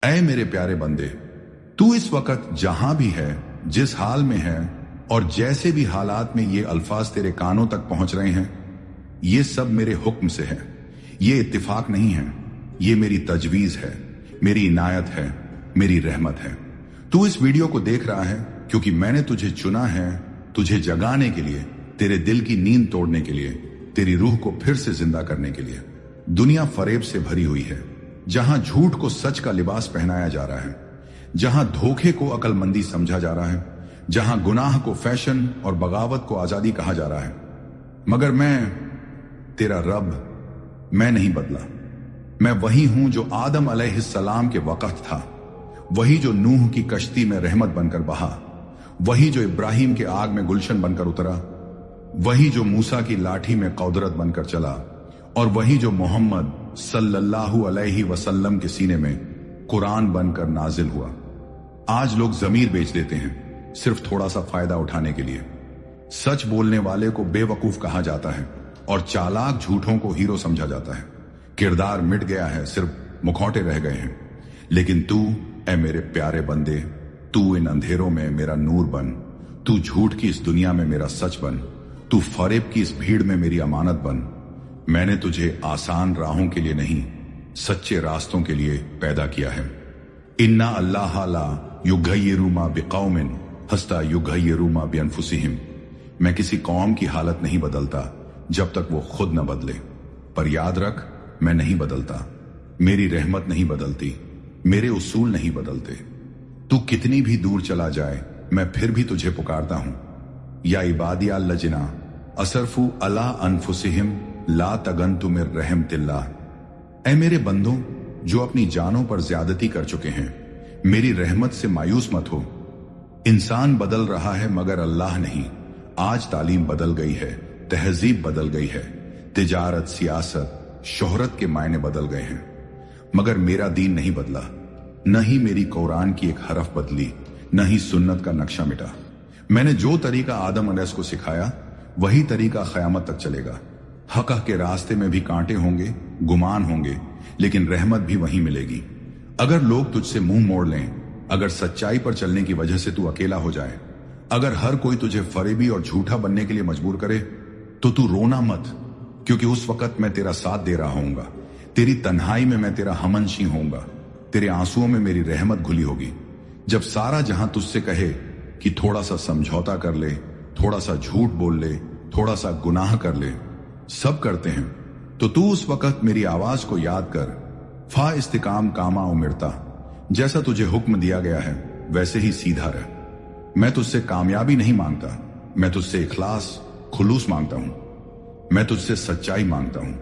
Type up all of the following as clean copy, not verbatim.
ऐ मेरे प्यारे बंदे, तू इस वक्त जहां भी है, जिस हाल में है और जैसे भी हालात में ये अल्फाज तेरे कानों तक पहुंच रहे हैं, ये सब मेरे हुक्म से है। ये इत्तिफाक नहीं है, ये मेरी तजवीज है, मेरी इनायत है, मेरी रहमत है। तू इस वीडियो को देख रहा है क्योंकि मैंने तुझे चुना है, तुझे जगाने के लिए, तेरे दिल की नींद तोड़ने के लिए, तेरी रूह को फिर से जिंदा करने के लिए। दुनिया फरेब से भरी हुई है, जहां झूठ को सच का लिबास पहनाया जा रहा है, जहां धोखे को अक्लमंदी समझा जा रहा है, जहां गुनाह को फैशन और बगावत को आजादी कहा जा रहा है। मगर मैं तेरा रब, मैं नहीं बदला। मैं वही हूं जो आदम अलैहिस्सलाम के वक्त था, वही जो नूह की कश्ती में रहमत बनकर बहा, वही जो इब्राहिम के आग में गुलशन बनकर उतरा, वही जो मूसा की लाठी में कौदरत बनकर चला, और वही जो मोहम्मद सल्लल्लाहु अलैहि वसल्लम के सीने में कुरान बनकर नाजिल हुआ। आज लोग जमीर बेच देते हैं सिर्फ थोड़ा सा फायदा उठाने के लिए। सच बोलने वाले को बेवकूफ कहा जाता है और चालाक झूठों को हीरो समझा जाता है। किरदार मिट गया है, सिर्फ मुखौटे रह गए हैं। लेकिन तू, ऐ मेरे प्यारे बंदे, तू इन अंधेरों में मेरा नूर बन, तू झूठ की इस दुनिया में मेरा सच बन, तू फरेब की इस भीड़ में मेरी अमानत बन। मैंने तुझे आसान राहों के लिए नहीं, सच्चे रास्तों के लिए पैदा किया है। इन्ना अल्लाह ला युगय्यिरु मा बिकौमिन हस्ता युगय्यिरु मा बिअनफुसिहिम। मैं किसी कौम की हालत नहीं बदलता जब तक वो खुद न बदले। पर याद रख, मैं नहीं बदलता, मेरी रहमत नहीं बदलती, मेरे उसूल नहीं बदलते। तू कितनी भी दूर चला जाए, मैं फिर भी तुझे पुकारता हूं। या इबादिया लजना असरफू अला अनफुसिहिम ला तगन्तु मिर रहमतिल्लाह। ऐ मेरे बंदों जो अपनी जानों पर ज्यादती कर चुके हैं, मेरी रहमत से मायूस मत हो। इंसान बदल रहा है मगर अल्लाह नहीं। आज तालीम बदल गई है, तहजीब बदल गई है, तिजारत, सियासत, शोहरत के मायने बदल गए हैं, मगर मेरा दीन नहीं बदला। न ही मेरी कुरान की एक हरफ बदली, न ही सुन्नत का नक्शा मिटा। मैंने जो तरीका आदम अलैहिस्सलाम को सिखाया, वही तरीका क़यामत तक चलेगा। हक के रास्ते में भी कांटे होंगे, गुमान होंगे, लेकिन रहमत भी वहीं मिलेगी। अगर लोग तुझसे मुंह मोड़ लें, अगर सच्चाई पर चलने की वजह से तू अकेला हो जाए, अगर हर कोई तुझे फरेबी और झूठा बनने के लिए मजबूर करे, तो तू रोना मत, क्योंकि उस वक्त मैं तेरा साथ दे रहा होऊंगा। तेरी तन्हाई में मैं तेरा हमनशी होऊंगा, तेरे आंसुओं में मेरी रहमत घुली होगी। जब सारा जहां तुझसे कहे कि थोड़ा सा समझौता कर ले, थोड़ा सा झूठ बोल ले, थोड़ा सा गुनाह कर ले, सब करते हैं, तो तू उस वक्त मेरी आवाज को याद कर, फा इस्तिकाम कामा उमिरता। जैसा तुझे हुक्म दिया गया है वैसे ही सीधा रह। मैं तुझसे कामयाबी नहीं मांगता, मैं तुझसे इखलास, खुलूस मांगता हूं। मैं तुझसे सच्चाई मांगता हूं,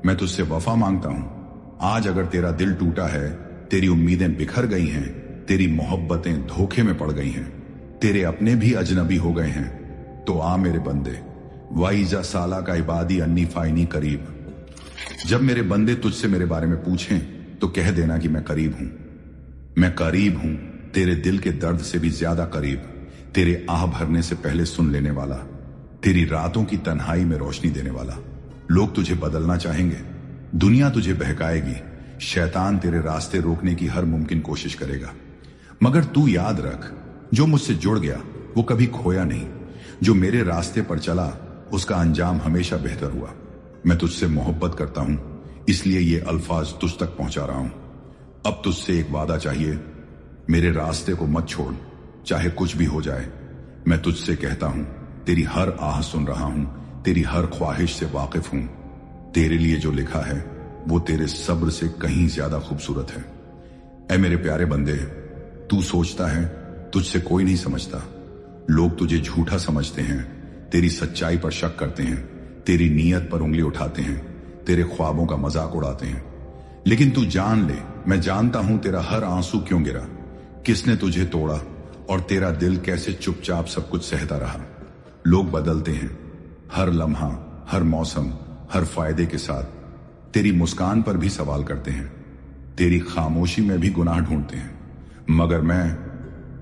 मैं तुझसे वफा मांगता हूं। आज अगर तेरा दिल टूटा है, तेरी उम्मीदें बिखर गई हैं, तेरी मोहब्बतें धोखे में पड़ गई हैं, तेरे अपने भी अजनबी हो गए हैं, तो आ मेरे बंदे, वाइजा साला का इबादी अन्नी फाइनी करीब। जब मेरे बंदे तुझसे मेरे बारे में पूछें तो कह देना कि मैं करीब हूं। मैं करीब हूं, तेरे दिल के दर्द से भी ज्यादा करीब, तेरे आह भरने से पहले सुन लेने वाला, तेरी रातों की तन्हाई में रोशनी देने वाला। लोग तुझे बदलना चाहेंगे, दुनिया तुझे बहकाएगी, शैतान तेरे रास्ते रोकने की हर मुमकिन कोशिश करेगा, मगर तू याद रख, जो मुझसे जुड़ गया वो कभी खोया नहीं। जो मेरे रास्ते पर चला उसका अंजाम हमेशा बेहतर हुआ। मैं तुझसे मोहब्बत करता हूं, इसलिए ये अल्फाज तुझ तक पहुंचा रहा हूं। अब तुझसे एक वादा चाहिए, मेरे रास्ते को मत छोड़, चाहे कुछ भी हो जाए। मैं तुझसे कहता हूं, तेरी हर आह सुन रहा हूं, तेरी हर ख्वाहिश से वाकिफ हूं। तेरे लिए जो लिखा है वो तेरे सब्र से कहीं ज्यादा खूबसूरत है। ऐ मेरे प्यारे बंदे, तू सोचता है तुझसे कोई नहीं समझता, लोग तुझे झूठा समझते हैं, तेरी सच्चाई पर शक करते हैं, तेरी नीयत पर उंगली उठाते हैं, तेरे ख्वाबों का मजाक उड़ाते हैं। लेकिन तू जान ले, मैं जानता हूं तेरा हर आंसू क्यों गिरा, किसने तुझे तोड़ा, और तेरा दिल कैसे चुपचाप सब कुछ सहता रहा। लोग बदलते हैं, हर लम्हा, हर मौसम, हर फायदे के साथ। तेरी मुस्कान पर भी सवाल करते हैं, तेरी खामोशी में भी गुनाह ढूंढते हैं, मगर मैं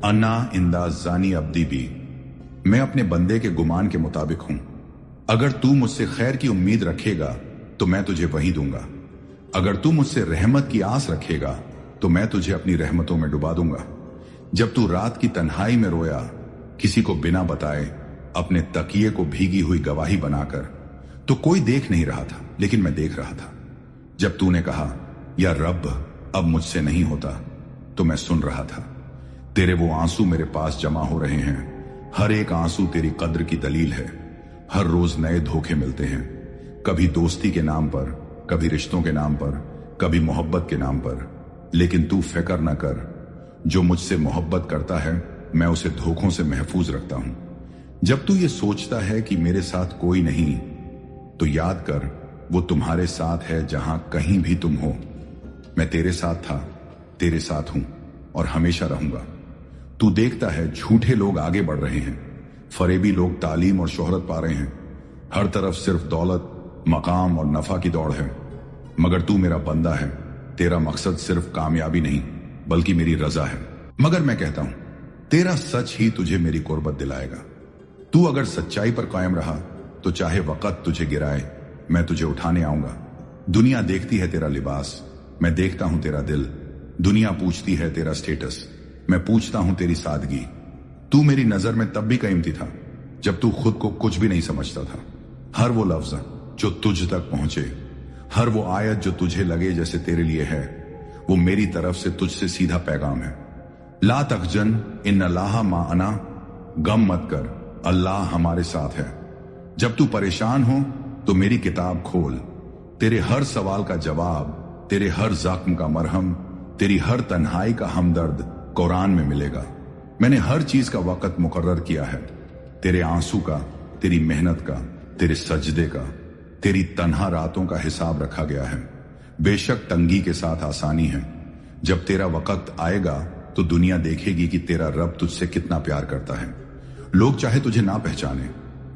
अन्ना इंदा जानी अब्दी भी, मैं अपने बंदे के गुमान के मुताबिक हूं। अगर तू मुझसे खैर की उम्मीद रखेगा तो मैं तुझे वही दूंगा, अगर तू मुझसे रहमत की आस रखेगा तो मैं तुझे अपनी रहमतों में डुबा दूंगा। जब तू रात की तन्हाई में रोया, किसी को बिना बताए, अपने तकिए को भीगी हुई गवाही बनाकर, तो कोई देख नहीं रहा था लेकिन मैं देख रहा था। जब तूने कहा या रब अब मुझसे नहीं होता, तो मैं सुन रहा था। तेरे वो आंसू मेरे पास जमा हो रहे हैं। हर एक आंसू तेरी कद्र की दलील है। हर रोज नए धोखे मिलते हैं, कभी दोस्ती के नाम पर, कभी रिश्तों के नाम पर, कभी मोहब्बत के नाम पर। लेकिन तू फिक्र न कर, जो मुझसे मोहब्बत करता है मैं उसे धोखों से महफूज रखता हूं। जब तू ये सोचता है कि मेरे साथ कोई नहीं, तो याद कर वो तुम्हारे साथ है जहां कहीं भी तुम हो। मैं तेरे साथ था, तेरे साथ हूं और हमेशा रहूंगा। तू देखता है झूठे लोग आगे बढ़ रहे हैं, फरेबी लोग तालीम और शोहरत पा रहे हैं। हर तरफ सिर्फ दौलत, मकाम और नफा की दौड़ है। मगर तू मेरा बंदा है, तेरा मकसद सिर्फ कामयाबी नहीं बल्कि मेरी रजा है। मगर मैं कहता हूं, तेरा सच ही तुझे मेरी कुर्बत दिलाएगा। तू अगर सच्चाई पर कायम रहा तो चाहे वक्त तुझे गिराए, मैं तुझे उठाने आऊंगा। दुनिया देखती है तेरा लिबास, मैं देखता हूं तेरा दिल। दुनिया पूछती है तेरा स्टेटस, मैं पूछता हूं तेरी सादगी। तू मेरी नजर में तब भी कीमती था जब तू खुद को कुछ भी नहीं समझता था। हर वो लफ्ज जो तुझ तक पहुंचे, हर वो आयत जो तुझे लगे जैसे तेरे लिए है, वो मेरी तरफ से तुझसे सीधा पैगाम है। ला तखजन इन्नल्लाह माअना, गम मत कर, अल्लाह हमारे साथ है। जब तू परेशान हो तो मेरी किताब खोल। तेरे हर सवाल का जवाब, तेरे हर जख्म का मरहम, तेरी हर तन्हाई का हमदर्द कुरान में मिलेगा। मैंने हर चीज का वक्त मुकर्रर किया है, तेरे आंसू का, तेरी मेहनत का, तेरे सजदे का, तेरी तन्हा रातों का हिसाब रखा गया है। बेशक तंगी के साथ आसानी है। जब तेरा वक्त आएगा तो दुनिया देखेगी कि तेरा रब तुझसे कितना प्यार करता है। लोग चाहे तुझे ना पहचाने,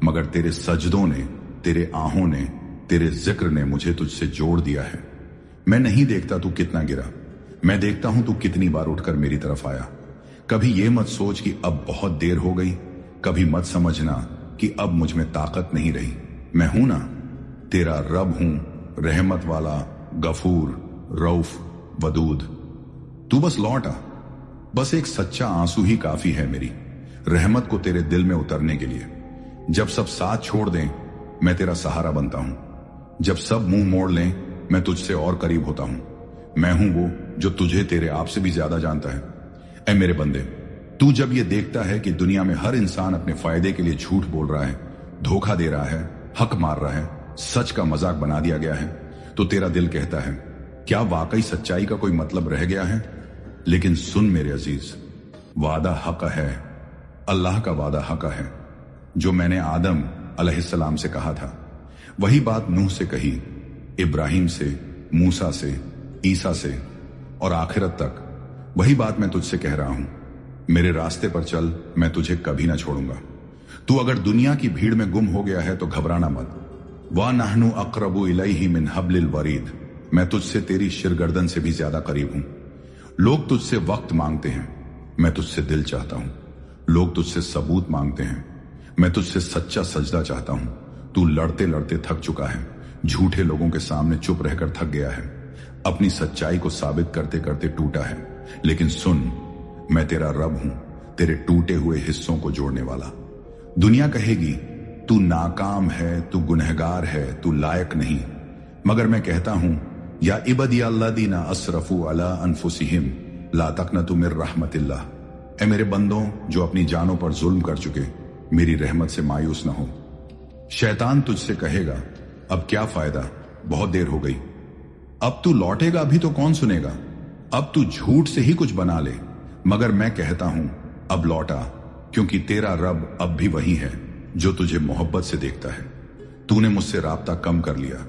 मगर तेरे सजदों ने, तेरे आहों ने, तेरे जिक्र ने मुझे तुझसे जोड़ दिया है। मैं नहीं देखता तू कितना गिरा, मैं देखता हूं तू कितनी बार उठकर मेरी तरफ आया। कभी ये मत सोच कि अब बहुत देर हो गई, कभी मत समझना कि अब मुझ में ताकत नहीं रही। मैं हूं ना, तेरा रब हूं, रहमत वाला, गफूर, रऊफ, वदूद। तू बस लौट आ। बस एक सच्चा आंसू ही काफी है मेरी रहमत को तेरे दिल में उतरने के लिए। जब सब साथ छोड़ दें, मैं तेरा सहारा बनता हूं। जब सब मुंह मोड़ लें, मैं तुझसे और करीब होता हूं। मैं हूं वो जो तुझे तेरे आप से भी ज्यादा जानता है। ऐ मेरे बंदे, तू जब ये देखता है कि दुनिया में हर इंसान अपने फायदे के लिए झूठ बोल रहा है, धोखा दे रहा है, हक मार रहा है, सच का मजाक बना दिया गया है, तो तेरा दिल कहता है क्या वाकई सच्चाई का कोई मतलब रह गया है? लेकिन सुन मेरे अजीज, वादा हक है, अल्लाह का वादा हक है। जो मैंने आदम अलैहिस्सलाम से कहा था, वही बात नूह से कही, इब्राहिम से, मूसा से, ईसा से और आखिरत तक वही बात मैं तुझसे कह रहा हूं। मेरे रास्ते पर चल, मैं तुझे कभी ना छोड़ूंगा। तू अगर दुनिया की भीड़ में गुम हो गया है तो घबराना मत। वा नहनु अक़रबु इलैहि मिन हब्लिल वरीद, मैं तुझसे तेरी शिरगर्दन से भी ज्यादा करीब हूं। लोग तुझसे वक्त मांगते हैं, मैं तुझसे दिल चाहता हूं। लोग तुझसे सबूत मांगते हैं, मैं तुझसे सच्चा सजदा चाहता हूं। तू लड़ते लड़ते थक चुका है, झूठे लोगों के सामने चुप रहकर थक गया है, अपनी सच्चाई को साबित करते करते टूटा है। लेकिन सुन, मैं तेरा रब हूं, तेरे टूटे हुए हिस्सों को जोड़ने वाला। दुनिया कहेगी तू नाकाम है, तू गुनहगार है, तू लायक नहीं, मगर मैं कहता हूं या इबदी अल्लादीना असरफू अला अनफुसिहिम ला तकनतु मिर रहमतिल्लाह। ऐ मेरे बंदों जो अपनी जानों पर जुल्म कर चुके, मेरी रहमत से मायूस न हो। शैतान तुझसे कहेगा अब क्या फायदा, बहुत देर हो गई, अब तू लौटेगा भी तो कौन सुनेगा, अब तू झूठ से ही कुछ बना ले। मगर मैं कहता हूं अब लौटा, क्योंकि तेरा रब अब भी वही है जो तुझे मोहब्बत से देखता है। तूने मुझसे राब्ता कम कर लिया,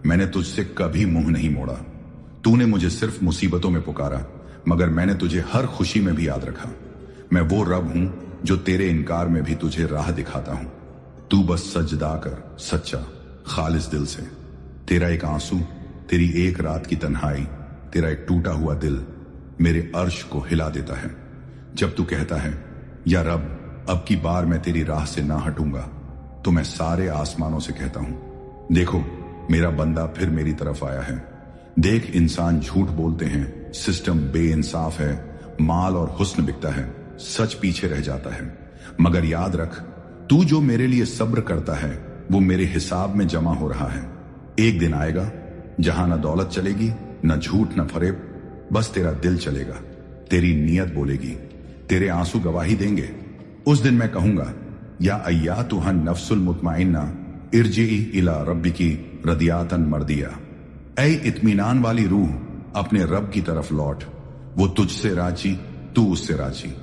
मैंने तुझसे कभी मुंह नहीं मोड़ा। तूने मुझे सिर्फ मुसीबतों में पुकारा, मगर मैंने तुझे हर खुशी में भी याद रखा। मैं वो रब हूं जो तेरे इनकार में भी तुझे राह दिखाता हूं। तू बस सजदा कर, सच्चा खालिस दिल से। तेरा एक आंसू, तेरी एक रात की तन्हाई, तेरा एक टूटा हुआ दिल मेरे अर्श को हिला देता है। जब तू कहता है या रब अब की बार मैं तेरी राह से ना हटूंगा, तो मैं सारे आसमानों से कहता हूं देखो मेरा बंदा फिर मेरी तरफ आया है। देख, इंसान झूठ बोलते हैं, सिस्टम बेइंसाफ है, माल और हुस्न बिकता है, सच पीछे रह जाता है। मगर याद रख, तू जो मेरे लिए सब्र करता है वो मेरे हिसाब में जमा हो रहा है। एक दिन आएगा जहां न दौलत चलेगी, न झूठ, न फरेब, बस तेरा दिल चलेगा, तेरी नीयत बोलेगी, तेरे आंसू गवाही देंगे। उस दिन मैं कहूंगा, या अय्यातुहन नफ्सुल मुतमइन्ना इरजिई इला रब्बिकी रदियातन मर्दिया। ऐ इत्मीनान वाली रूह, अपने रब की तरफ लौट, वो तुझसे राजी, तू उससे राजी।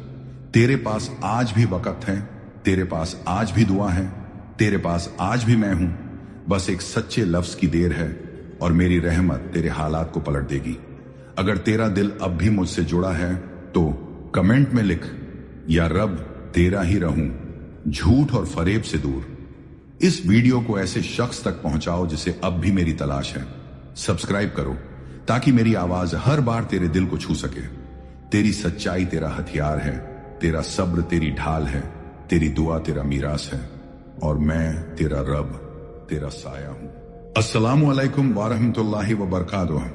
तेरे पास आज भी वक्त है, तेरे पास आज भी दुआ है, तेरे पास आज भी मैं हूं। बस एक सच्चे लफ्ज की देर है और मेरी रहमत तेरे हालात को पलट देगी। अगर तेरा दिल अब भी मुझसे जुड़ा है तो कमेंट में लिख, या रब तेरा ही रहूं, झूठ और फरेब से दूर। इस वीडियो को ऐसे शख्स तक पहुंचाओ जिसे अब भी मेरी तलाश है। सब्सक्राइब करो ताकि मेरी आवाज हर बार तेरे दिल को छू सके। तेरी सच्चाई तेरा हथियार है, तेरा सब्र तेरी ढाल है, तेरी दुआ तेरा मीरास है, और मैं तेरा रब, तेरा साया हूं। अस्सलामु अलैकुम व रहमतुल्लाहि व बरकातुहू।